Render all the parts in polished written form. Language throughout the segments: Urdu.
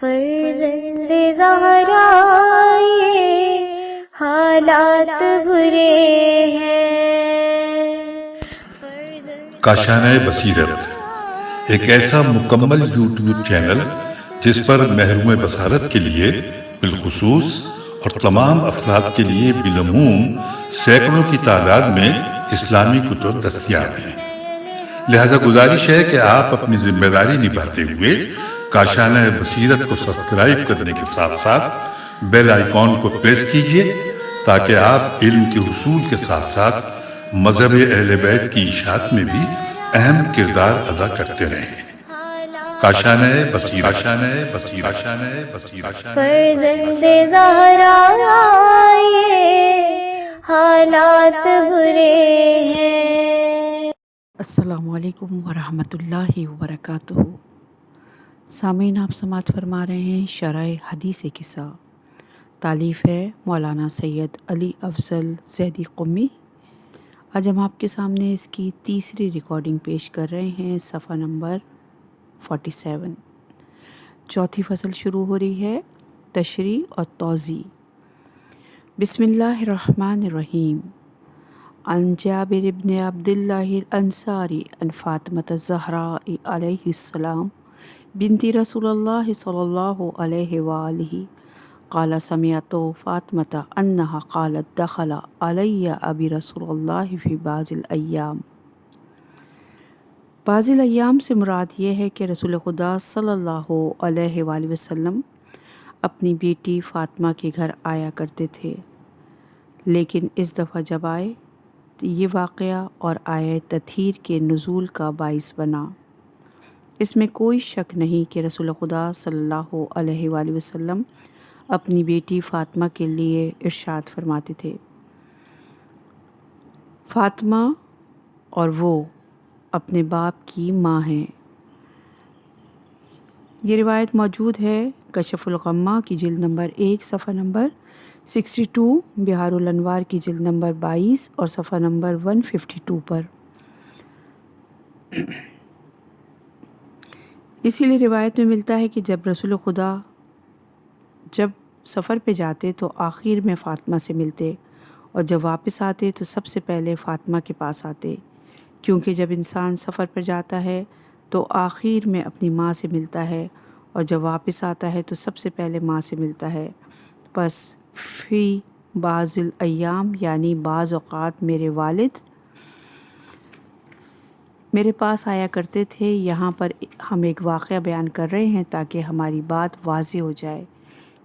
فرزند زہرا یہ حالات برے ہیں۔ کاشانۂ بصیرت ایک ایسا مکمل یوٹیوب چینل جس پر محروم بصارت کے لیے بالخصوص اور تمام افراد کے لیے بالعموم سینکڑوں کی تعداد میں اسلامی کتب دستیاب ہیں۔ لہذا گزارش ہے کہ آپ اپنی ذمہ داری نبھاتے ہوئے کاشانۂ بصیرت کو سبسکرائب کرنے کے ساتھ ساتھ بیل آئیکن کو پریس کیجیے تاکہ آپ علم کے حصول کے ساتھ ساتھ مذہب اہل بیت کی اشاعت میں بھی اہم کردار ادا کرتے رہیں۔ کاشانۂ بصیرت، کاشانۂ بصیرت، کاشانۂ بصیرت۔ فرزند زہرا یہ حالات برے ہیں۔ السلام علیکم ورحمۃ اللہ وبرکاتہ۔ سامعین، آپ سماعت فرما رہے ہیں شرح حدیث قصہ، تالیف ہے مولانا سید علی افضل زیدی قمی۔ آج ہم آپ کے سامنے اس کی تیسری ریکارڈنگ پیش کر رہے ہیں، صفحہ نمبر 47۔ چوتھی فصل شروع ہو رہی ہے، تشریح اور توضیح۔ بسم اللہ الرحمن الرحیم۔ عن جابر بن عبداللہ الانصاری عن فاطمۃ الزہراء علیہ السلام بنت رسول اللہ صلی اللہ علیہ وآلہ قال سمعت فاطمۃ انہا قالت دخل علی ابی رسول اللہ فی بعض الایام۔ بعض الایام سے مراد یہ ہے کہ رسول خدا صلی اللہ علیہ وآلہ وسلم اپنی بیٹی فاطمہ کے گھر آیا کرتے تھے، لیکن اس دفعہ جب آئے یہ واقعہ اور آیت تطہیر کے نزول کا باعث بنا۔ اس میں کوئی شک نہیں کہ رسول خدا صلی اللہ علیہ وآلہ وسلم اپنی بیٹی فاطمہ کے لیے ارشاد فرماتے تھے، فاطمہ اور وہ اپنے باپ کی ماں ہیں۔ یہ روایت موجود ہے کشف الغمہ کی جلد نمبر 1 صفحہ نمبر 62، بہار الانوار کی جلد نمبر 22 اور صفحہ نمبر 152 پر۔ اسی لیے روایت میں ملتا ہے کہ جب رسول خدا جب سفر پہ جاتے تو آخر میں فاطمہ سے ملتے، اور جب واپس آتے تو سب سے پہلے فاطمہ کے پاس آتے، کیونکہ جب انسان سفر پر جاتا ہے تو آخر میں اپنی ماں سے ملتا ہے، اور جب واپس آتا ہے تو سب سے پہلے ماں سے ملتا ہے۔ پس فی بعض الایام یعنی بعض اوقات میرے والد میرے پاس آیا کرتے تھے۔ یہاں پر ہم ایک واقعہ بیان کر رہے ہیں تاکہ ہماری بات واضح ہو جائے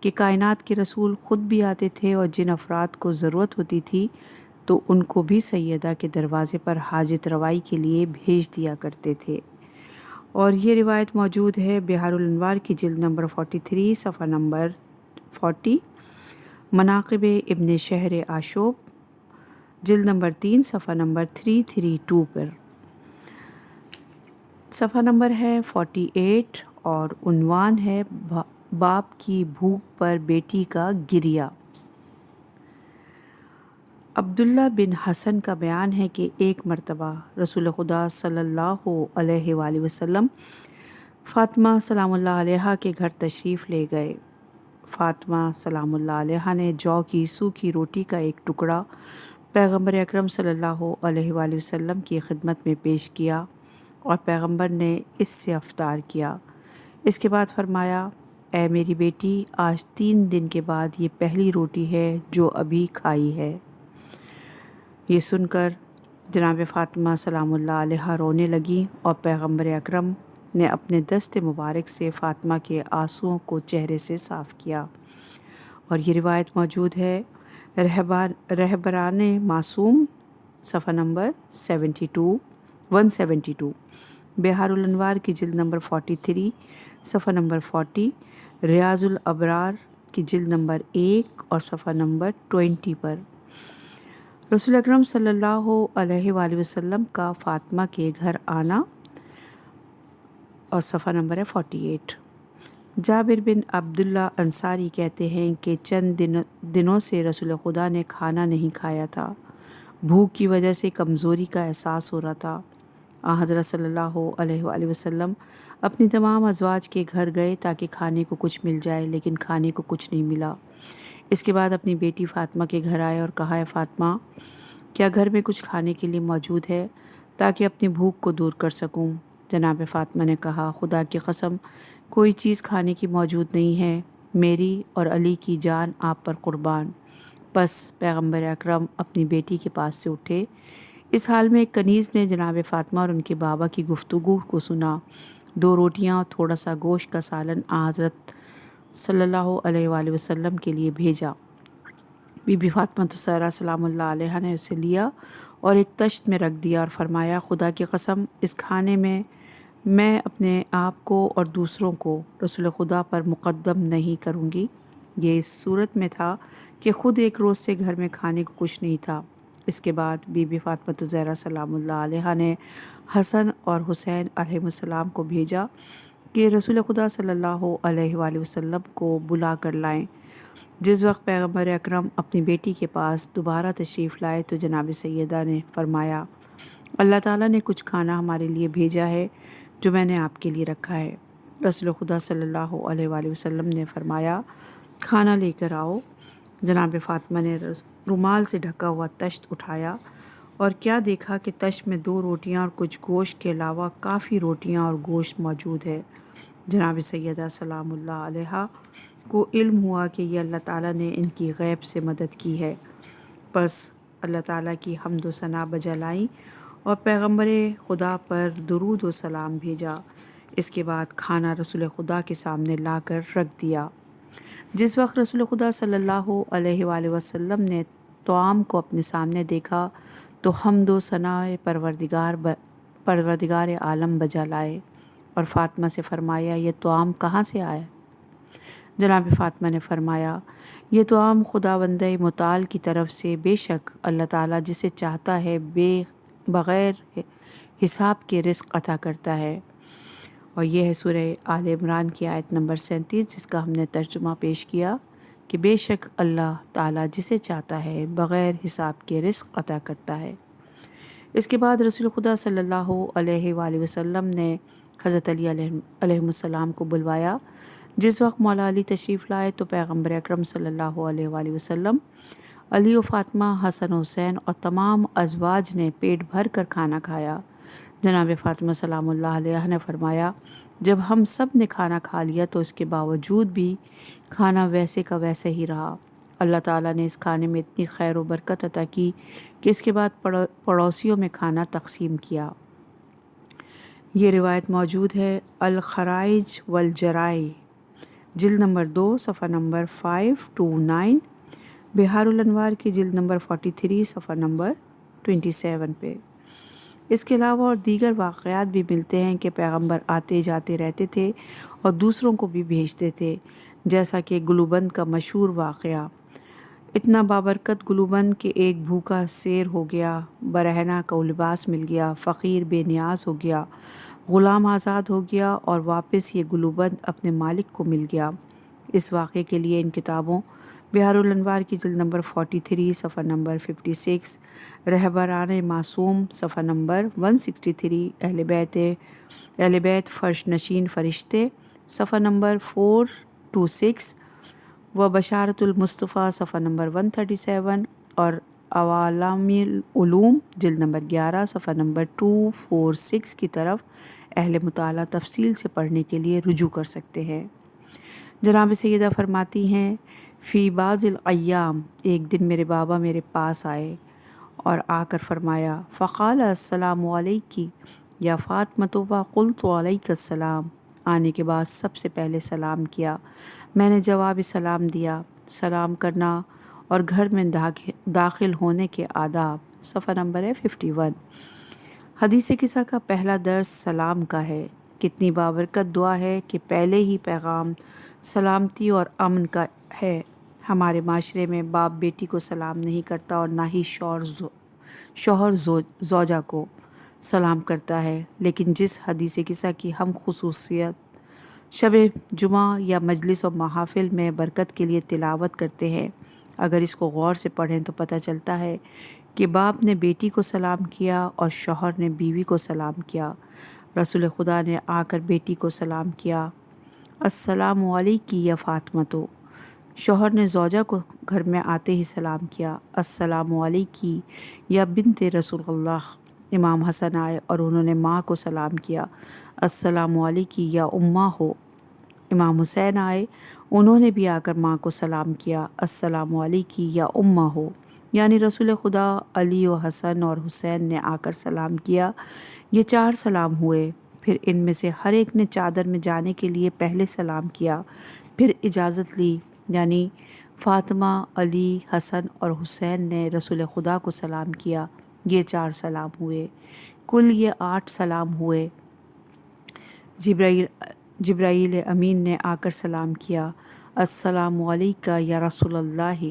کہ کائنات کے رسول خود بھی آتے تھے، اور جن افراد کو ضرورت ہوتی تھی تو ان کو بھی سیدہ کے دروازے پر حاجت روائی کے لیے بھیج دیا کرتے تھے۔ اور یہ روایت موجود ہے بہار الانوار کی جلد نمبر 43 صفحہ نمبر 40، مناقب ابن شہر آشوب جلد نمبر 3 صفحہ نمبر 332 پر۔ صفحہ نمبر ہے 48 اور عنوان ہے باپ کی بھوک پر بیٹی کا گریہ۔ عبداللہ بن حسن کا بیان ہے کہ ایک مرتبہ رسول خدا صلی اللہ علیہ وآلہ وسلم فاطمہ سلام اللہ علیہا کے گھر تشریف لے گئے۔ فاطمہ سلام اللہ علیہا نے جو کی سوکھی روٹی کا ایک ٹکڑا پیغمبر اکرم صلی اللہ علیہ وآلہ وسلم کی خدمت میں پیش کیا، اور پیغمبر نے اس سے افطار کیا۔ اس کے بعد فرمایا، اے میری بیٹی، آج 3 دن کے بعد یہ پہلی روٹی ہے جو ابھی کھائی ہے۔ یہ سن کر جناب فاطمہ سلام اللہ علیہا رونے لگیں، اور پیغمبر اکرم نے اپنے دست مبارک سے فاطمہ کے آنسوؤں کو چہرے سے صاف کیا۔ اور یہ روایت موجود ہے رہبران معصوم صفحہ نمبر 172، بہار الانوار کی جلد نمبر 43 صفحہ نمبر 40، ریاض الابرار کی جلد نمبر 1 اور صفحہ نمبر 20 پر۔ رسول اکرم صلی اللہ علیہ وآلہ وسلم کا فاطمہ کے گھر آنا، اور صفحہ نمبر ہے 48۔ جابر بن عبداللہ انصاری کہتے ہیں کہ چند دنوں سے رسول خدا نے کھانا نہیں کھایا تھا، بھوک کی وجہ سے کمزوری کا احساس ہو رہا تھا۔ حضرت صلی اللہ علیہ وآلہ وسلم اپنی تمام ازواج کے گھر گئے تاکہ کھانے کو کچھ مل جائے، لیکن کھانے کو کچھ نہیں ملا۔ اس کے بعد اپنی بیٹی فاطمہ کے گھر آئے اور کہا، اے فاطمہ، کیا گھر میں کچھ کھانے کے لیے موجود ہے تاکہ اپنی بھوک کو دور کر سکوں؟ جناب فاطمہ نے کہا، خدا کی قسم کوئی چیز کھانے کی موجود نہیں ہے، میری اور علی کی جان آپ پر قربان۔ بس پیغمبر اکرم اپنی بیٹی کے پاس سے اٹھے۔ اس حال میں ایک کنیز نے جناب فاطمہ اور ان کے بابا کی گفتگو کو سنا۔ 2 روٹیاں اور تھوڑا سا گوشت کا سالن حضرت صلی اللہ علیہ وآلہ وسلم کے لیے بھیجا۔ بی بی فاطمہ الزہرا سلام اللہ علیہا نے اسے لیا اور ایک تشت میں رکھ دیا اور فرمایا، خدا کی قسم اس کھانے میں اپنے آپ کو اور دوسروں کو رسول خدا پر مقدم نہیں کروں گی۔ یہ اس صورت میں تھا کہ خود ایک روز سے گھر میں کھانے کو کچھ نہیں تھا۔ اس کے بعد بی بی فاطمہ الزہرا سلام اللہ علیہا نے حسن اور حسین علیہ السلام کو بھیجا کہ رسول خدا صلی اللہ علیہ وآلہ وسلم کو بلا کر لائیں۔ جس وقت پیغمبر اکرم اپنی بیٹی کے پاس دوبارہ تشریف لائے تو جناب سیدہ نے فرمایا، اللہ تعالیٰ نے کچھ کھانا ہمارے لیے بھیجا ہے جو میں نے آپ کے لیے رکھا ہے۔ رسول خدا صلی اللہ علیہ وآلہ وسلم نے فرمایا، کھانا لے کر آؤ۔ جناب فاطمہ نے رومال سے ڈھکا ہوا تشت اٹھایا اور کیا دیکھا کہ تشت میں 2 روٹیاں اور کچھ گوشت کے علاوہ کافی روٹیاں اور گوشت موجود ہے۔ جناب سیدہ سلام اللہ علیہا کو علم ہوا کہ یہ اللہ تعالیٰ نے ان کی غیب سے مدد کی ہے۔ پس اللہ تعالیٰ کی حمد و ثنا بجا لائیں اور پیغمبر خدا پر درود و سلام بھیجا۔ اس کے بعد کھانا رسول خدا کے سامنے لا کر رکھ دیا۔ جس وقت رسول خدا صلی اللہ علیہ وآلہ وسلم نے طعام کو اپنے سامنے دیکھا تو حمد و ثنا پروردگار عالم بجا لائے اور فاطمہ سے فرمایا، یہ طعام کہاں سے آیا؟ جناب فاطمہ نے فرمایا، یہ طعام خداوند متعال کی طرف سے، بے شک اللہ تعالیٰ جسے چاہتا ہے بغیر حساب کے رزق عطا کرتا ہے۔ اور یہ ہے سورہ آل عمران کی آیت نمبر 37، جس کا ہم نے ترجمہ پیش کیا کہ بے شک اللہ تعالیٰ جسے چاہتا ہے بغیر حساب کے رزق عطا کرتا ہے۔ اس کے بعد رسول خدا صلی اللہ علیہ وآلہ وسلم نے حضرت علی علیہ السلام کو بلوایا۔ جس وقت مولا علی تشریف لائے تو پیغمبر اکرم صلی اللہ علیہ وآلہ وسلم، علی و فاطمہ، حسن و حسین اور تمام ازواج نے پیٹ بھر کر کھانا کھایا۔ جناب فاطمہ سلام اللہ علیہ نے فرمایا، جب ہم سب نے کھانا کھا لیا تو اس کے باوجود بھی کھانا ویسے کا ویسے ہی رہا۔ اللہ تعالیٰ نے اس کھانے میں اتنی خیر و برکت عطا کی کہ اس کے بعد پڑوسیوں میں کھانا تقسیم کیا۔ یہ روایت موجود ہے الخرائج والجرائع، جلد نمبر 2 صفحہ نمبر 529، بہار الانوار کی جلد نمبر 43 صفحہ نمبر 27 پہ۔ اس کے علاوہ اور دیگر واقعات بھی ملتے ہیں کہ پیغمبر آتے جاتے رہتے تھے اور دوسروں کو بھی بھیجتے تھے، جیسا کہ گلوبند کا مشہور واقعہ۔ اتنا بابرکت گلوبند کہ ایک بھوکا سیر ہو گیا، برہنہ کو لباس مل گیا، فقیر بے نیاز ہو گیا، غلام آزاد ہو گیا اور واپس یہ گلوبند اپنے مالک کو مل گیا۔ اس واقعے کے لیے ان کتابوں بہار الانوار کی جلد نمبر 43 صفحہ نمبر 56، رہبران معصوم صفحہ نمبر 163، اہل بیت فرش نشین فرشتے صفحہ نمبر 426 و بشارت المصطفیٰ صفحہ نمبر 137 اور عوالم العلوم جلد نمبر 11 صفحہ نمبر 246 کی طرف اہل مطالعہ تفصیل سے پڑھنے کے لیے رجوع کر سکتے ہیں۔ جناب سیدہ فرماتی ہیں، فی بعض الایام، ایک دن میرے بابا میرے پاس آئے اور آ کر فرمایا، فقال السلام علیکی یا فاطمۃ وقلت علیک السلام۔ آنے کے بعد سب سے پہلے سلام کیا، میں نے جواب سلام دیا۔ سلام کرنا اور گھر میں داخل ہونے کے آداب صفحہ نمبر ہے 51۔ حدیث قصہ کا پہلا درس سلام کا ہے۔ کتنی بابرکت دعا ہے کہ پہلے ہی پیغام سلامتی اور امن کا ہے۔ ہمارے معاشرے میں باپ بیٹی کو سلام نہیں کرتا اور نہ ہی شوہر زوجہ کو سلام کرتا ہے، لیکن جس حدیث قصہ کی ہم خصوصیت شب جمعہ یا مجلس و محافل میں برکت کے لیے تلاوت کرتے ہیں، اگر اس کو غور سے پڑھیں تو پتہ چلتا ہے کہ باپ نے بیٹی کو سلام کیا اور شوہر نے بیوی کو سلام کیا۔ رسول خدا نے آ کر بیٹی کو سلام کیا، السلام علیکی یا فاطمتو۔ شوہر نے زوجہ کو گھر میں آتے ہی سلام کیا، السلام علیکی یا بنت رسول اللہ۔ امام حسن آئے اور انہوں نے ماں کو سلام کیا، السلام علیکی یا اماں ہو۔ امام حسین آئے، انہوں نے بھی آ کر ماں کو سلام کیا، السلام علیکی یا اماں ہو۔ یعنی رسول خدا علی و حسن اور حسین نے آ کر سلام کیا۔ یہ 4 سلام ہوئے۔ پھر ان میں سے ہر ایک نے چادر میں جانے کے لیے پہلے سلام کیا، پھر اجازت لی، یعنی فاطمہ، علی، حسن اور حسین نے رسول خدا کو سلام کیا۔ یہ 4 سلام ہوئے۔ کل یہ 8 سلام ہوئے۔ جبرائیل امین نے آ کر سلام کیا، السلام علیکہ یا رسول اللہ۔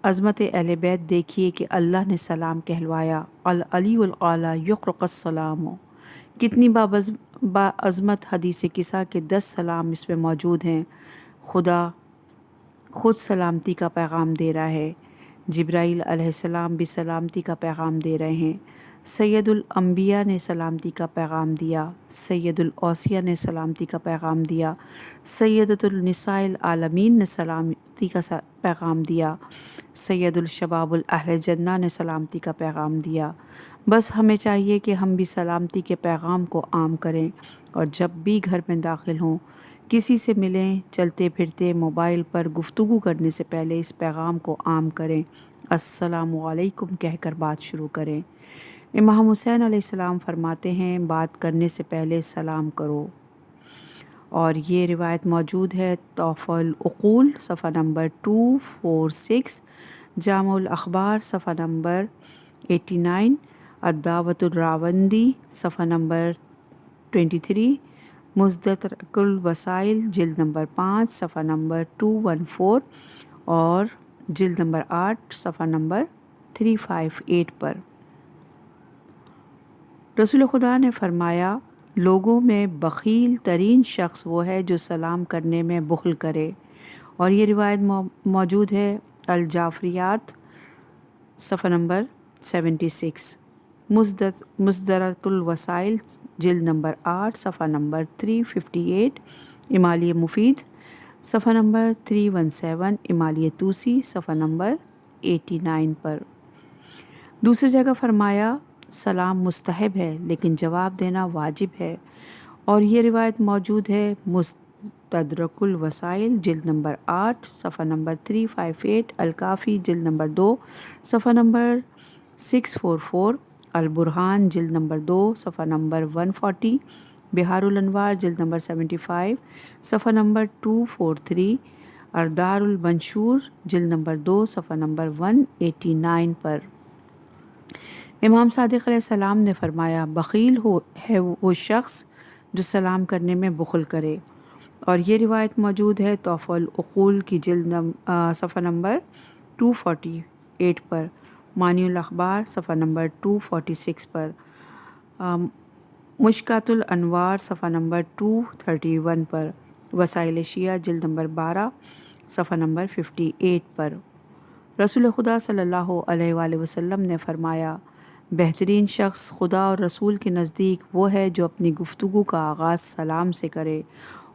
عظمت اہل بیت دیکھیے کہ اللہ نے سلام کہلوایا، العلی الاعلیٰ یقرق السلام۔ کتنی باعظمت حدیث قصہ کے 10 سلام اس میں موجود ہیں۔ خدا خود سلامتی کا پیغام دے رہا ہے، جبرائیل علیہ السلام بھی سلامتی کا پیغام دے رہے ہیں، سید الانبیاء نے سلامتی کا پیغام دیا، سید الاوصیاء نے سلامتی کا پیغام دیا، سیدۃ النساء العالمین نے سلامتی کا پیغام دیا، سید الشباب الاہل جنہ نے سلامتی کا پیغام دیا۔ بس ہمیں چاہیے کہ ہم بھی سلامتی کے پیغام کو عام کریں، اور جب بھی گھر میں داخل ہوں، کسی سے ملیں، چلتے پھرتے موبائل پر گفتگو کرنے سے پہلے اس پیغام کو عام کریں، السلام علیکم کہہ کر بات شروع کریں۔ امام حسین علیہ السلام فرماتے ہیں، بات کرنے سے پہلے سلام کرو۔ اور یہ روایت موجود ہے تحفہ العقول صفحہ نمبر 246، جامع الاخبار صفحہ نمبر 89، الدعوۃ الراوندی صفحہ نمبر 23، مستدرک الوسائل جلد نمبر 5 صفحہ نمبر 214 اور جلد نمبر 8 صفحہ نمبر 358 پر۔ رسول خدا نے فرمایا، لوگوں میں بخیل ترین شخص وہ ہے جو سلام کرنے میں بخل کرے۔ اور یہ روایت موجود ہے الجعفریات صفحہ نمبر 76، مستدرک الوسائل جلد نمبر 8 صفحہ نمبر 358، امالیہ مفید صفحہ نمبر 317، امالیہ توسی صفحہ نمبر 89 پر۔ دوسری جگہ فرمایا، سلام مستحب ہے لیکن جواب دینا واجب ہے۔ اور یہ روایت موجود ہے مستدرک الوسائل جلد نمبر 8 صفحہ نمبر 358، الکافی جلد نمبر 2 صفحہ نمبر 644، البرہان جلد نمبر 2 صفحہ نمبر 140، بہار الانوار جلد نمبر 75 صفحہ نمبر 243، اردار المنشور جلد نمبر 2 صفحہ نمبر 189 پر۔ امام صادق علیہ السلام نے فرمایا، بخیل ہے وہ شخص جو سلام کرنے میں بخل کرے۔ اور یہ روایت موجود ہے تحفہ العقول کی جلد صفحہ نمبر 248 پر، مانی الاخبار صفحہ نمبر 246 پر، مشکات الانوار صفحہ نمبر 231 پر، وسائل شیعہ جلد نمبر 12 صفحہ نمبر 58 پر۔ رسول خدا صلی اللہ علیہ وآلہ وسلم نے فرمایا، بہترین شخص خدا اور رسول کے نزدیک وہ ہے جو اپنی گفتگو کا آغاز سلام سے کرے۔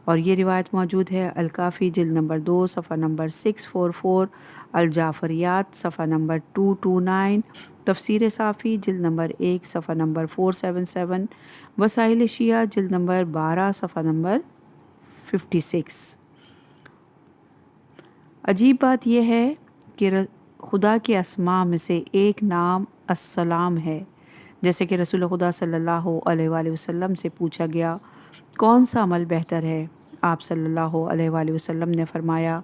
اور یہ روایت موجود ہے الکافی جلد نمبر 2 صفحہ نمبر 644، الجعفریات صفحہ نمبر 229، تفسیر صافی جلد نمبر 1 صفحہ نمبر 477، وسائل شیعہ جلد نمبر 12 صفحہ نمبر 56۔ عجیب بات یہ ہے کہ خدا کے اسماء میں سے ایک نام السلام ہے۔ جیسے کہ رسول خدا صلی اللہ علیہ وآلہ وسلم سے پوچھا گیا، کون سا عمل بہتر ہے؟ آپ صلی اللہ علیہ وآلہ وسلم نے فرمایا،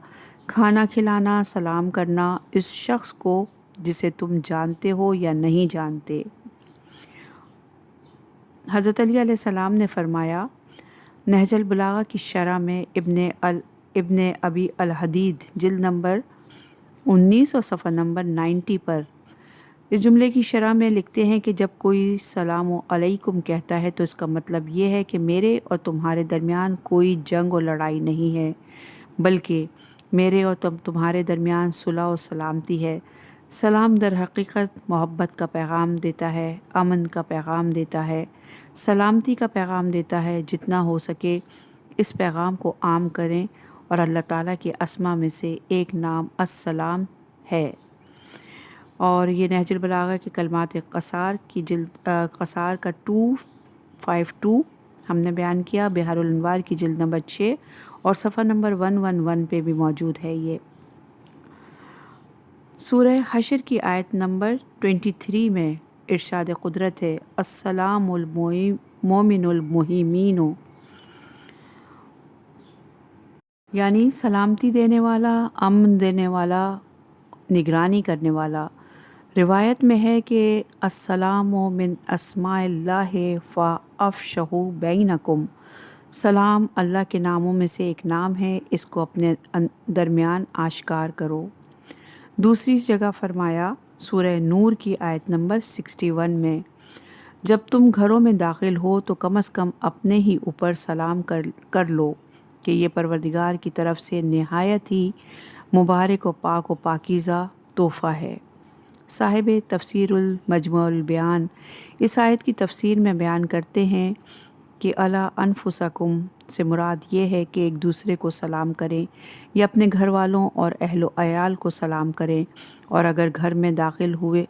کھانا کھلانا، سلام کرنا اس شخص کو جسے تم جانتے ہو یا نہیں جانتے۔ حضرت علی علیہ السلام نے فرمایا، نہج البلاغہ کی شرح میں ابن ابی الحدید جلد نمبر 19 اور صفحہ نمبر 90 پر اس جملے کی شرح میں لکھتے ہیں کہ جب کوئی سلام علیکم کہتا ہے تو اس کا مطلب یہ ہے کہ میرے اور تمہارے درمیان کوئی جنگ اور لڑائی نہیں ہے، بلکہ میرے اور تمہارے درمیان صلح و سلامتی ہے۔ سلام در حقیقت محبت کا پیغام دیتا ہے، امن کا پیغام دیتا ہے، سلامتی کا پیغام دیتا ہے۔ جتنا ہو سکے اس پیغام کو عام کریں، اور اللہ تعالیٰ کے اسماء میں سے ایک نام السلام ہے۔ اور یہ نہج البلاغہ کے کلمات قصار کی جلد قصار کا 252 ہم نے بیان کیا، بحار الانوار کی جلد نمبر 6 اور صفحہ نمبر 111 پہ بھی موجود ہے۔ یہ سورہ حشر کی آیت نمبر 23 میں ارشاد قدرت ہے، السلام المومن المہمین، یعنی سلامتی دینے والا، امن دینے والا، نگرانی کرنے والا۔ روایت میں ہے کہ السلام من اسماء اللہ فافشہوا بینکم، سلام اللہ کے ناموں میں سے ایک نام ہے، اس کو اپنے درمیان آشکار کرو۔ دوسری جگہ فرمایا سورہ نور کی آیت نمبر 61 میں، جب تم گھروں میں داخل ہو تو کم از کم اپنے ہی اوپر سلام کر لو کہ یہ پروردگار کی طرف سے نہایت ہی مبارک و پاک و پاکیزہ تحفہ ہے۔ صاحب تفسیر المجموع البیان اس آیت کی تفسیر میں بیان کرتے ہیں کہ الا انفسکم سے مراد یہ ہے کہ ایک دوسرے کو سلام کریں یا اپنے گھر والوں اور اہل و عیال کو سلام کریں، اور اگر گھر میں داخل ہوئے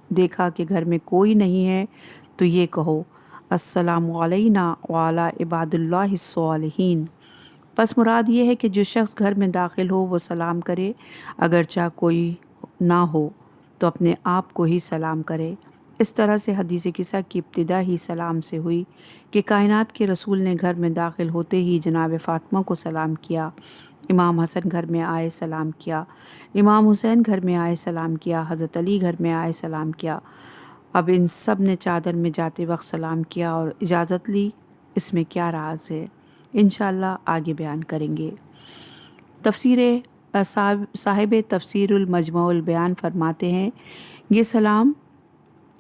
دیکھا کہ گھر میں کوئی نہیں ہے تو یہ کہو السلام علینا وعلی عباد اللہ الصالحین۔ پس مراد یہ ہے کہ جو شخص گھر میں داخل ہو وہ سلام کرے، اگرچہ کوئی نہ ہو تو اپنے آپ کو ہی سلام کرے۔ اس طرح سے حدیث قصہ کی ابتدا ہی سلام سے ہوئی کہ کائنات کے رسول نے گھر میں داخل ہوتے ہی جناب فاطمہ کو سلام کیا، امام حسن گھر میں آئے سلام کیا، امام حسین گھر میں آئے سلام کیا، حضرت علی گھر میں آئے سلام کیا۔ اب ان سب نے چادر میں جاتے وقت سلام کیا اور اجازت لی، اس میں کیا راز ہے انشاءاللہ آگے بیان کریں گے۔ صاحب تفسیر المجموع البیان فرماتے ہیں، یہ سلام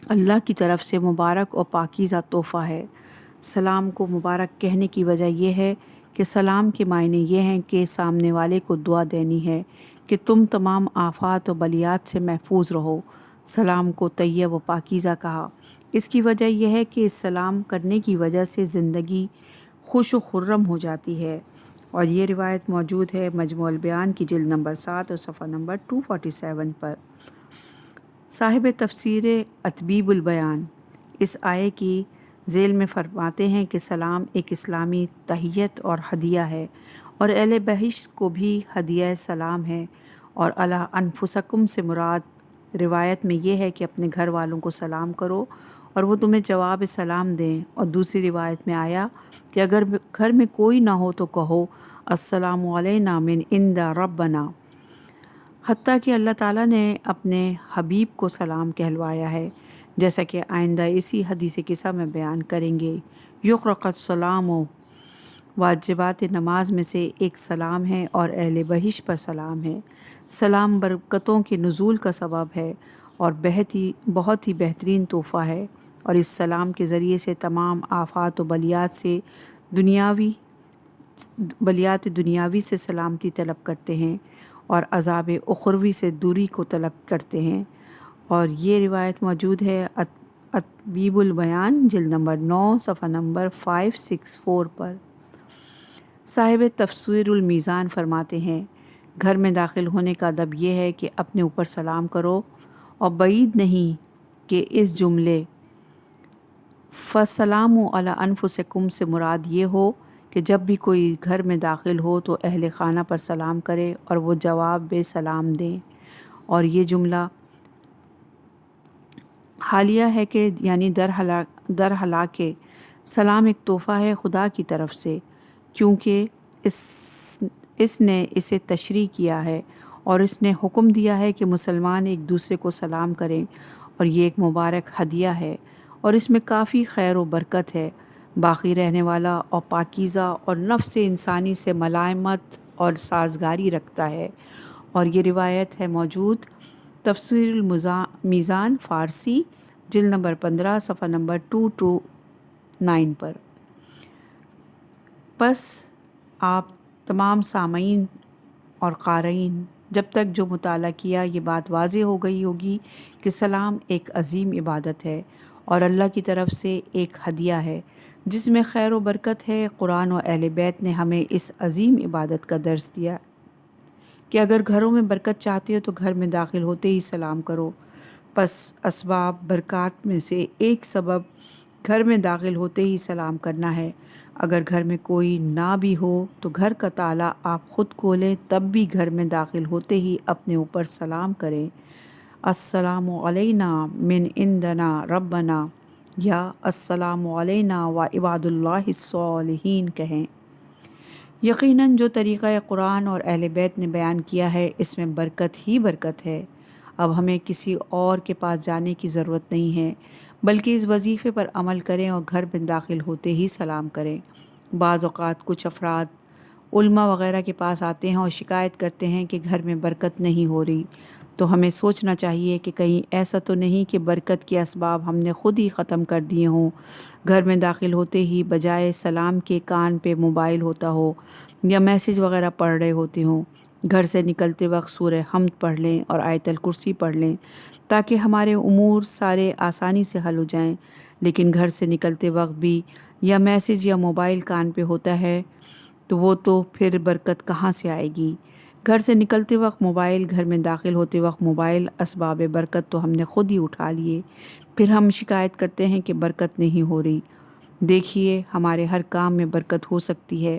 اللہ کی طرف سے مبارک اور پاکیزہ تحفہ ہے۔ سلام کو مبارک کہنے کی وجہ یہ ہے کہ سلام کے معنی یہ ہیں کہ سامنے والے کو دعا دینی ہے کہ تم تمام آفات و بلیات سے محفوظ رہو۔ سلام کو طیب و پاکیزہ کہا، اس کی وجہ یہ ہے کہ اس سلام کرنے کی وجہ سے زندگی خوش و خرم ہو جاتی ہے، اور یہ روایت موجود ہے مجموع البیان کی جلد نمبر 7 اور صفحہ نمبر 247 پر۔ صاحب تفسیر اتبیب البیان اس آیے کی ذیل میں فرماتے ہیں کہ سلام ایک اسلامی تحیت اور ہدیہ ہے، اور اہل بہشت کو بھی ہدیہ سلام ہے، اور الا انفسکم سے مراد روایت میں یہ ہے کہ اپنے گھر والوں کو سلام کرو اور وہ تمہیں جواب سلام دیں، اور دوسری روایت میں آیا کہ اگر گھر میں کوئی نہ ہو تو کہو السلام علینا من عند ربنا، حتیٰ کہ اللہ تعالیٰ نے اپنے حبیب کو سلام کہلوایا ہے، جیسا کہ آئندہ اسی حدیث قصہ میں بیان کریں گے۔ یقرق السلام، واجبات نماز میں سے ایک سلام ہے اور اہل بہشت پر سلام ہے۔ سلام برکتوں کے نزول کا سبب ہے اور بہت ہی بہترین تحفہ ہے، اور اس سلام کے ذریعے سے تمام آفات و بلیات دنیاوی سے سلامتی طلب کرتے ہیں اور عذاب اخروی سے دوری کو طلب کرتے ہیں۔ اور یہ روایت موجود ہے اتبیب البیان جلد نمبر 9 صفحہ نمبر 564 پر۔ صاحب تفسیر المیزان فرماتے ہیں، گھر میں داخل ہونے کا ادب یہ ہے کہ اپنے اوپر سلام کرو، اور بعید نہیں کہ اس جملے فَالسَّلَامُ عَلَىٰ أَنفُسِكُمْ سے مراد یہ ہو کہ جب بھی کوئی گھر میں داخل ہو تو اہل خانہ پر سلام کرے اور وہ جواب بے سلام دیں، اور یہ جملہ حالیہ ہے کہ یعنی در حالانکہ سلام ایک تحفہ ہے خدا کی طرف سے، کیونکہ اس نے اسے تشریح کیا ہے اور اس نے حکم دیا ہے کہ مسلمان ایک دوسرے کو سلام کریں، اور یہ ایک مبارک ہدیہ ہے اور اس میں کافی خیر و برکت ہے، باقی رہنے والا اور پاکیزہ اور نفس انسانی سے ملائمت اور سازگاری رکھتا ہے۔ اور یہ روایت ہے موجود تفسیر المیزان فارسی جلد نمبر 15 صفحہ نمبر 229 پر۔ بس آپ تمام سامعین اور قارئین جب تک جو مطالعہ کیا یہ بات واضح ہو گئی ہوگی کہ سلام ایک عظیم عبادت ہے اور اللہ کی طرف سے ایک ہدیہ ہے جس میں خیر و برکت ہے۔ قرآن و اہل بیت نے ہمیں اس عظیم عبادت کا درس دیا کہ اگر گھروں میں برکت چاہتے ہو تو گھر میں داخل ہوتے ہی سلام کرو۔ پس اسباب برکات میں سے ایک سبب گھر میں داخل ہوتے ہی سلام کرنا ہے۔ اگر گھر میں کوئی نہ بھی ہو تو گھر کا تالا آپ خود کھولیں، تب بھی گھر میں داخل ہوتے ہی اپنے اوپر سلام کریں۔ السلام علینا من عندنا ربنا یا السلام علینا و عباد اللہ الصالحین کہیں۔ یقیناً جو طریقہ قرآن اور اہل بیت نے بیان کیا ہے اس میں برکت ہی برکت ہے۔ اب ہمیں کسی اور کے پاس جانے کی ضرورت نہیں ہے، بلکہ اس وظیفے پر عمل کریں اور گھر میں داخل ہوتے ہی سلام کریں۔ بعض اوقات کچھ افراد علماء وغیرہ کے پاس آتے ہیں اور شکایت کرتے ہیں کہ گھر میں برکت نہیں ہو رہی، تو ہمیں سوچنا چاہیے کہ کہیں ایسا تو نہیں کہ برکت کے اسباب ہم نے خود ہی ختم کر دیے ہوں۔ گھر میں داخل ہوتے ہی بجائے سلام کے کان پہ موبائل ہوتا ہو یا میسیج وغیرہ پڑھ رہے ہوتے ہوں۔ گھر سے نکلتے وقت سورہ حمد پڑھ لیں اور آیت الکرسی پڑھ لیں تاکہ ہمارے امور سارے آسانی سے حل ہو جائیں۔ لیکن گھر سے نکلتے وقت بھی یا میسیج یا موبائل کان پہ ہوتا ہے تو وہ تو پھر برکت کہاں سے آئے گی؟ گھر سے نکلتے وقت موبائل، گھر میں داخل ہوتے وقت موبائل، اسباب برکت تو ہم نے خود ہی اٹھا لیے، پھر ہم شکایت کرتے ہیں کہ برکت نہیں ہو رہی۔ دیکھیے ہمارے ہر کام میں برکت ہو سکتی ہے۔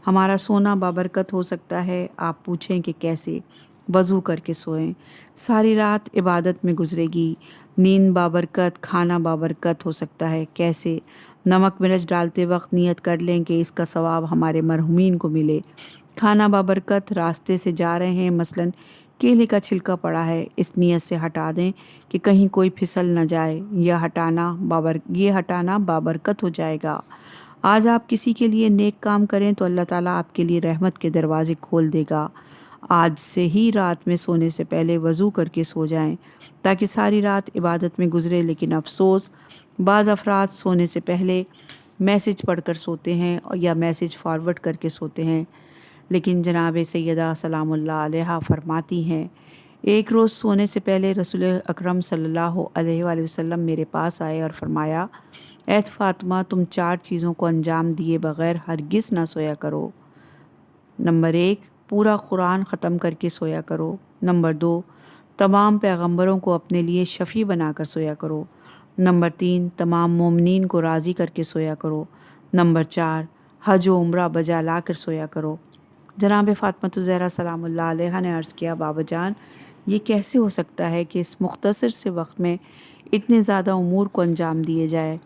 ہمارا سونا بابرکت ہو سکتا ہے۔ آپ پوچھیں کہ کیسے؟ وضو کر کے سوئیں، ساری رات عبادت میں گزرے گی۔ نیند بابرکت، کھانا بابرکت ہو سکتا ہے۔ کیسے؟ نمک مرچ ڈالتے وقت نیت کر لیں کہ اس کا ثواب ہمارے مرحومین کو ملے۔ کھانا بابرکت، راستے سے جا رہے ہیں، مثلاً کیلے کا چھلکا پڑا ہے، اس نیت سے ہٹا دیں کہ کہیں کوئی پھسل نہ جائے، یہ ہٹانا بابرکت ہو جائے گا۔ آج آپ کسی کے لیے نیک کام کریں تو اللہ تعالیٰ آپ کے لیے رحمت کے دروازے کھول دے گا۔ آج سے ہی رات میں سونے سے پہلے وضو کر کے سو جائیں تاکہ ساری رات عبادت میں گزرے۔ لیکن افسوس، بعض افراد سونے سے پہلے میسیج پڑھ کر سوتے ہیں یا میسیج فارورڈ کر کے سوتے ہیں۔ لیکن جناب سیدہ سلام اللہ علیہا فرماتی ہیں، ایک روز سونے سے پہلے رسول اکرم صلی اللہ علیہ وآلہ وسلم میرے پاس آئے اور فرمایا، اے فاطمہ، تم 4 چیزوں کو انجام دیے بغیر ہرگز نہ سویا کرو۔ نمبر 1، پورا قرآن ختم کر کے سویا کرو۔ نمبر 2، تمام پیغمبروں کو اپنے لیے شفیع بنا کر سویا کرو۔ نمبر 3، تمام مومنین کو راضی کر کے سویا کرو۔ نمبر 4، حج و عمرہ بجا لا کر سویا کرو۔ جناب فاطمہ الزہرا سلام اللہ علیہا نے عرض کیا، بابا جان، یہ کیسے ہو سکتا ہے کہ اس مختصر سے وقت میں اتنے زیادہ امور کو انجام دیے جائے؟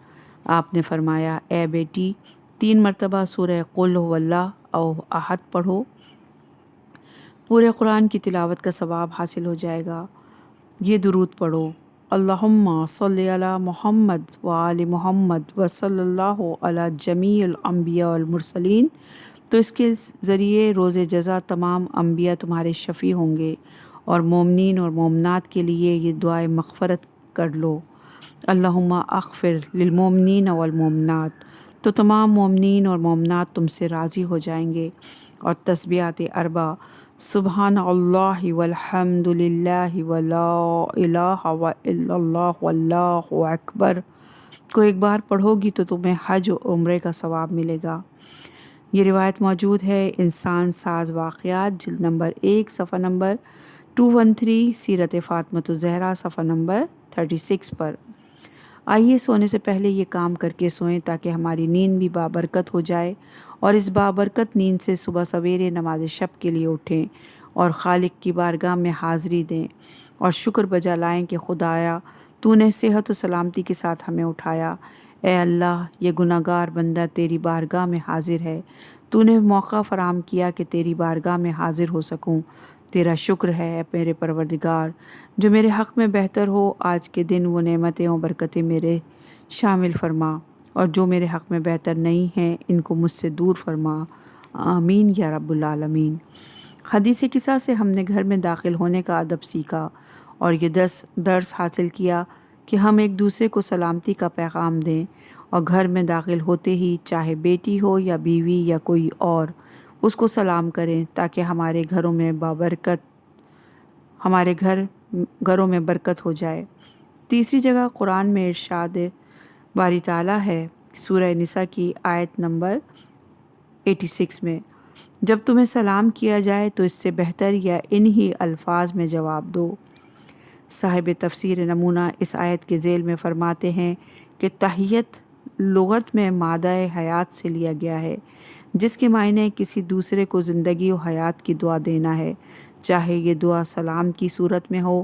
آپ نے فرمایا، اے بیٹی، 3 مرتبہ سورہ قل هو اللہ او احد پڑھو، پورے قرآن کی تلاوت کا ثواب حاصل ہو جائے گا۔ یہ درود پڑھو، اللہم صلی علی محمد و آل محمد و صلی اللہ علی جمیع الانبیاء والمرسلین، تو اس کے ذریعے روز جزا تمام انبیاء تمہارے شفیع ہوں گے، اور مومنین اور مومنات کے لیے یہ دعائے مغفرت کر لو، اللہم اغفر للمومنین والمومنات، تو تمام مومنین اور مومنات تم سے راضی ہو جائیں گے۔ اور تسبیحات 4، سبحان اللہ والحمد للہ ولا الہ الا اللہ واللہ اکبر کو ایک بار پڑھو گی تو تمہیں حج و عمرے کا ثواب ملے گا۔ یہ روایت موجود ہے انسان ساز واقعات، جلد نمبر 1، صفحہ نمبر 213، سیرت فاطمہ الزہرا، صفحہ نمبر 36 پر۔ آئیے سونے سے پہلے یہ کام کر کے سوئیں تاکہ ہماری نیند بھی بابرکت ہو جائے، اور اس بابرکت نیند سے صبح سویرے نماز شب کے لیے اٹھیں اور خالق کی بارگاہ میں حاضری دیں اور شکر بجا لائیں کہ خدایا، تو نے صحت و سلامتی کے ساتھ ہمیں اٹھایا۔ اے اللہ، یہ گناہگار بندہ تیری بارگاہ میں حاضر ہے، تو نے موقع فراہم کیا کہ تیری بارگاہ میں حاضر ہو سکوں۔ تیرا شکر ہے اے میرے پروردگار، جو میرے حق میں بہتر ہو آج کے دن وہ نعمتیں و برکتیں میرے شامل فرما، اور جو میرے حق میں بہتر نہیں ہیں ان کو مجھ سے دور فرما، آمین یا رب العالمین۔ حدیث قصہ سے ہم نے گھر میں داخل ہونے کا ادب سیکھا اور یہ درس حاصل کیا کہ ہم ایک دوسرے کو سلامتی کا پیغام دیں، اور گھر میں داخل ہوتے ہی چاہے بیٹی ہو یا بیوی یا کوئی اور، اس کو سلام کریں تاکہ ہمارے گھروں میں بابرکت ہمارے گھروں میں برکت ہو جائے۔ تیسری جگہ قرآن میں ارشاد باری تعالیٰ ہے سورہ نساء کی آیت نمبر 86 میں، جب تمہیں سلام کیا جائے تو اس سے بہتر یا انہی الفاظ میں جواب دو۔ صاحب تفسیر نمونہ اس آیت کے ذیل میں فرماتے ہیں کہ تحیت لغت میں مادہ حیات سے لیا گیا ہے، جس کے معنی کسی دوسرے کو زندگی و حیات کی دعا دینا ہے، چاہے یہ دعا سلام کی صورت میں ہو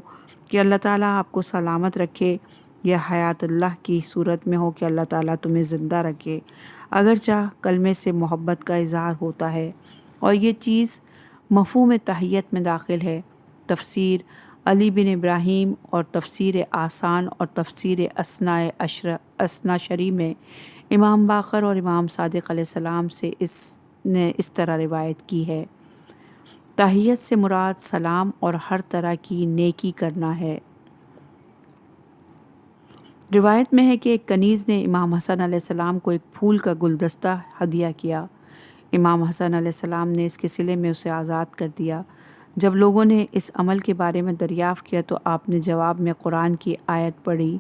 کہ اللہ تعالیٰ آپ کو سلامت رکھے، یا حیات اللہ کی صورت میں ہو کہ اللہ تعالیٰ تمہیں زندہ رکھے۔ اگرچہ کلمے سے محبت کا اظہار ہوتا ہے اور یہ چیز مفہوم تحیت میں داخل ہے۔ تفسیر علی بن ابراہیم اور تفسیر آسان اور تفسیر اسنا شری میں امام باقر اور امام صادق علیہ السلام سے اس طرح روایت کی ہے۔ تحیت سے مراد سلام اور ہر طرح کی نیکی کرنا ہے۔ روایت میں ہے کہ ایک کنیز نے امام حسن علیہ السلام کو ایک پھول کا گلدستہ ہدیہ کیا۔ امام حسن علیہ السلام نے اس کے صلے میں اسے آزاد کر دیا۔ جب لوگوں نے اس عمل کے بارے میں دریافت کیا تو آپ نے جواب میں قرآن کی آیت پڑھی،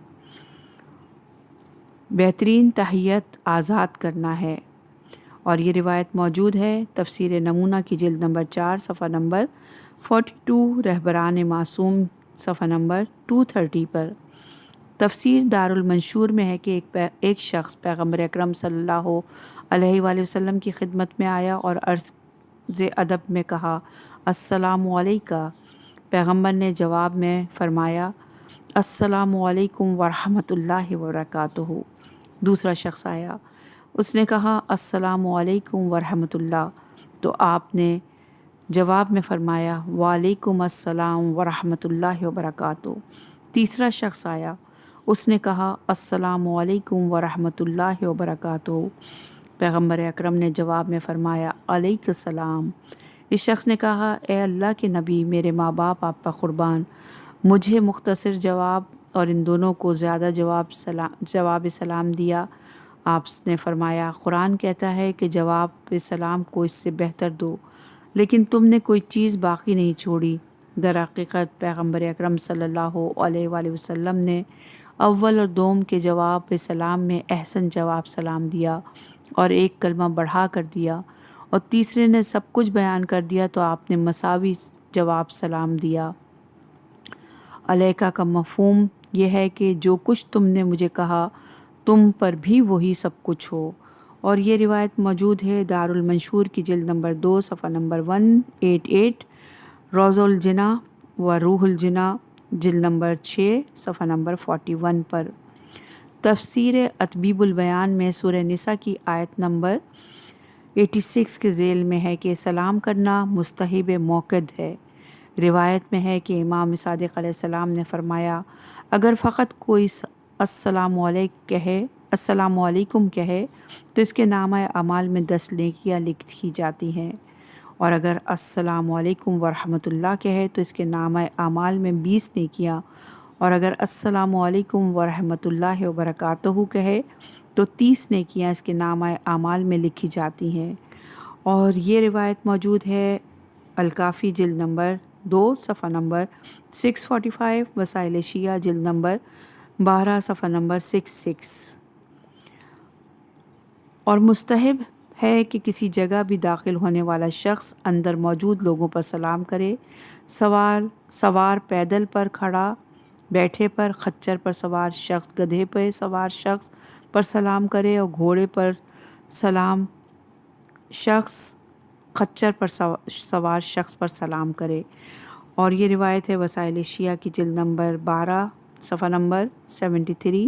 بہترین تحیت آزاد کرنا ہے، اور یہ روایت موجود ہے تفسیر نمونہ کی جلد نمبر 4 صفحہ نمبر 42، رہبران معصوم صفحہ نمبر 230 پر۔ تفسیر دارالمنشور میں ہے کہ ایک شخص پیغمبر اکرم صلی اللہ علیہ وآلہ وسلم کی خدمت میں آیا اور عرض ادب میں کہا، السلام علیکہ۔ پیغمبر نے جواب میں فرمایا، السلام علیکم ورحمۃ اللہ وبرکاتہ۔ دوسرا شخص آیا، اس نے کہا، السلام علیکم ورحمۃ اللہ، تو آپ نے جواب میں فرمایا، وعلیکم السلام ورحمۃ اللہ وبرکاتہ۔ تیسرا شخص آیا، اس نے کہا، السلام علیکم ورحمۃ اللہ وبرکاتہ۔ پیغمبر اکرم نے جواب میں فرمایا، علیک السلام۔ اس شخص نے کہا، اے اللہ کے نبی، میرے ماں باپ آپ پر قربان، مجھے مختصر جواب اور ان دونوں کو زیادہ جواب سلام دیا۔ آپ نے فرمایا، قرآن کہتا ہے کہ جواب سلام کو اس سے بہتر دو، لیکن تم نے کوئی چیز باقی نہیں چھوڑی۔ در حقیقت پیغمبر اکرم صلی اللہ علیہ وآلہ وسلم نے اول اور دوم کے جواب سلام میں احسن جواب سلام دیا اور ایک کلمہ بڑھا کر دیا، اور تیسرے نے سب کچھ بیان کر دیا تو آپ نے مساوی جواب سلام دیا۔ علیکہ کا مفہوم یہ ہے کہ جو کچھ تم نے مجھے کہا تم پر بھی وہی سب کچھ ہو، اور یہ روایت موجود ہے دارالمنشور کی جلد نمبر 2 صفحہ نمبر 188، روض الجناح و روح الجناح جلد نمبر 6 صفحہ نمبر 41 پر۔ تفسیر اتبیب البیان میں سورہ نساء کی آیت نمبر 86 کے ذیل میں ہے کہ سلام کرنا مستحب موقد ہے۔ روایت میں ہے کہ امام صادق علیہ السلام نے فرمایا، اگر فقط کوئی السلام علیکم کہے تو اس کے نامہ اعمال میں 10 نیکیاں لکھی جاتی ہیں، اور اگر السلام علیکم ورحمۃ اللہ کہے تو اس کے نامہ اعمال میں 20 نیکیاں، اور اگر السلام علیکم ورحمۃ اللہ وبرکاتہ کہے تو 30 نیکیاں اس کے نامہ اعمال میں لکھی جاتی ہیں۔ اور یہ روایت موجود ہے الکافی جلد نمبر 2 صفحہ نمبر 645، وسائل شیعہ جلد نمبر 12 صفحہ نمبر 66۔ اور مستحب ہے کہ کسی جگہ بھی داخل ہونے والا شخص اندر موجود لوگوں پر سلام کرے، سوار پیدل پر، کھڑا بیٹھے پر، خچر پر سوار شخص گدھے پر سوار شخص پر سلام کرے، اور گھوڑے پر خچر پر سوار شخص پر سلام کرے۔ اور یہ روایت ہے وسائل شیعہ کی جلد نمبر 12 صفحہ نمبر 73،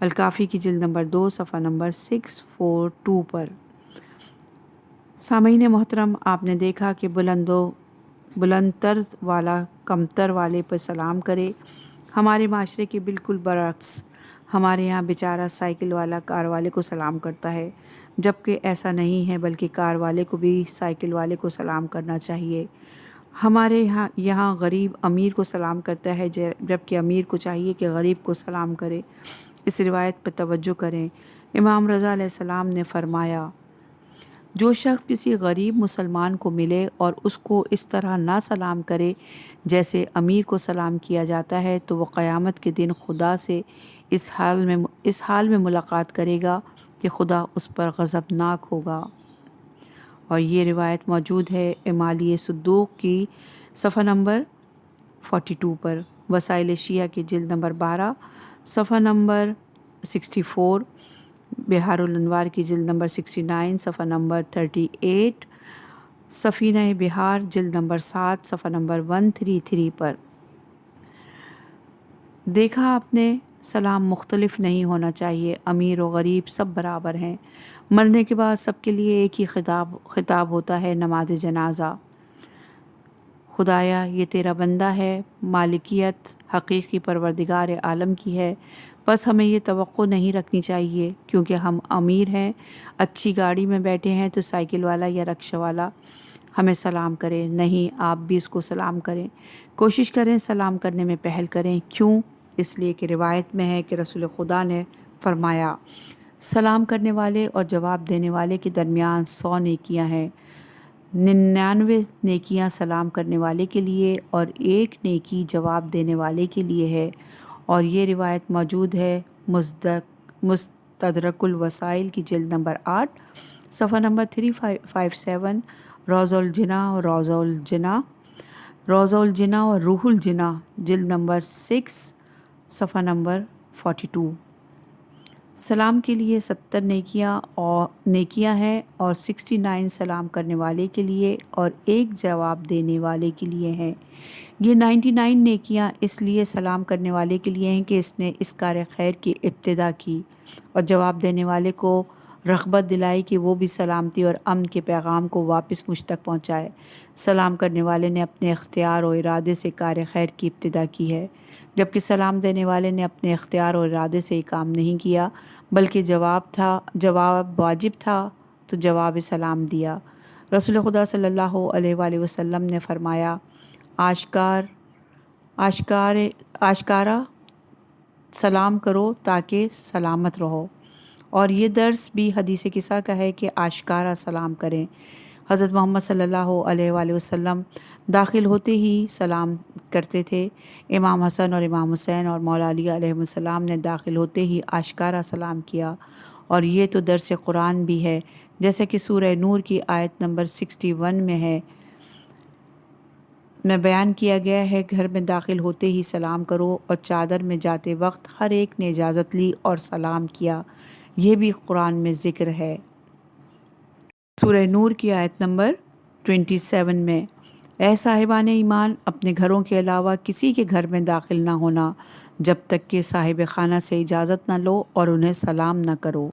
الکافی کی جلد نمبر 2 صفحہ نمبر 642 پر۔ سامعین محترم، آپ نے دیکھا کہ بلند تر والا کمتر والے پر سلام کرے۔ ہمارے معاشرے کے بالکل برعکس ہمارے یہاں بیچارہ سائیکل والا کار والے کو سلام کرتا ہے، جبکہ ایسا نہیں ہے، بلکہ کار والے کو بھی سائیکل والے کو سلام کرنا چاہیے۔ ہمارے یہاں غریب امیر کو سلام کرتا ہے، جبکہ امیر کو چاہیے کہ غریب کو سلام کرے۔ اس روایت پر توجہ کریں۔ امام رضا علیہ السلام نے فرمایا، جو شخص کسی غریب مسلمان کو ملے اور اس کو اس طرح نہ سلام کرے جیسے امیر کو سلام کیا جاتا ہے تو وہ قیامت کے دن خدا سے اس حال میں ملاقات کرے گا کہ خدا اس پر غضبناک ہوگا۔ اور یہ روایت موجود ہے اعمالی صدوق کی صفحہ نمبر 42 پر، وسائل شیعہ کی جلد نمبر 12 صفحہ نمبر 64، بہار الانوار کی جلد نمبر 69 صفحہ نمبر 38، سفینہ بہار جلد نمبر 7 صفحہ نمبر 133 پر۔ دیکھا آپ نے، سلام مختلف نہیں ہونا چاہیے، امیر و غریب سب برابر ہیں۔ مرنے کے بعد سب کے لیے ایک ہی خطاب ہوتا ہے، نماز جنازہ۔ خدایا یہ تیرا بندہ ہے، مالکیت حقیقی پروردگار عالم کی ہے، بس ہمیں یہ توقع نہیں رکھنی چاہیے کیونکہ ہم امیر ہیں، اچھی گاڑی میں بیٹھے ہیں تو سائیکل والا یا رکشہ والا ہمیں سلام کرے، نہیں آپ بھی اس کو سلام کریں، کوشش کریں سلام کرنے میں پہل کریں۔ کیوں؟ اس لیے کہ روایت میں ہے کہ رسول خدا نے فرمایا، سلام کرنے والے اور جواب دینے والے کے درمیان 100 نیکیاں ہیں، 99 نیکیاں سلام کرنے والے کے لیے اور 1 نیکی جواب دینے والے کے لیے ہے۔ اور یہ روایت موجود ہے مستدرک الوسائل کی جلد نمبر 8 صفحہ نمبر 357، روض الجنہ اور روح الجنہ جلد نمبر 6 صفحہ نمبر 42۔ سلام کے لیے 70 نیکیاں ہیں اور 69 سلام کرنے والے کے لیے اور 1 جواب دینے والے کے لیے ہیں۔ یہ 99 نیکیاں اس لیے سلام کرنے والے کے لیے ہیں کہ اس نے اس کار خیر کی ابتدا کی اور جواب دینے والے کو رغبت دلائی کہ وہ بھی سلامتی اور امن کے پیغام کو واپس مجھ تک پہنچائے۔ سلام کرنے والے نے اپنے اختیار و ارادے سے کار خیر کی ابتدا کی ہے، جبکہ سلام دینے والے نے اپنے اختیار اور ارادے سے یہ کام نہیں کیا بلکہ جواب واجب تھا تو جواب سلام دیا۔ رسول خدا صلی اللہ علیہ وآلہ وسلم نے فرمایا، آشکارا سلام کرو تاکہ سلامت رہو، اور یہ درس بھی حدیث قصہ کا ہے کہ آشکارا سلام کریں۔ حضرت محمد صلی اللہ علیہ وآلہ وسلم داخل ہوتے ہی سلام کرتے تھے۔ امام حسن اور امام حسین اور مولا علی علیہ السلام نے داخل ہوتے ہی آشکارا سلام کیا، اور یہ تو درس قرآن بھی ہے، جیسا کہ سورہ نور کی آیت نمبر 61 میں بیان کیا گیا ہے، گھر میں داخل ہوتے ہی سلام کرو، اور چادر میں جاتے وقت ہر ایک نے اجازت لی اور سلام کیا، یہ بھی قرآن میں ذکر ہے۔ سورہ نور کی آیت نمبر 27 میں، اے صاحبان ایمان، اپنے گھروں کے علاوہ کسی کے گھر میں داخل نہ ہونا جب تک کہ صاحب خانہ سے اجازت نہ لو اور انہیں سلام نہ کرو۔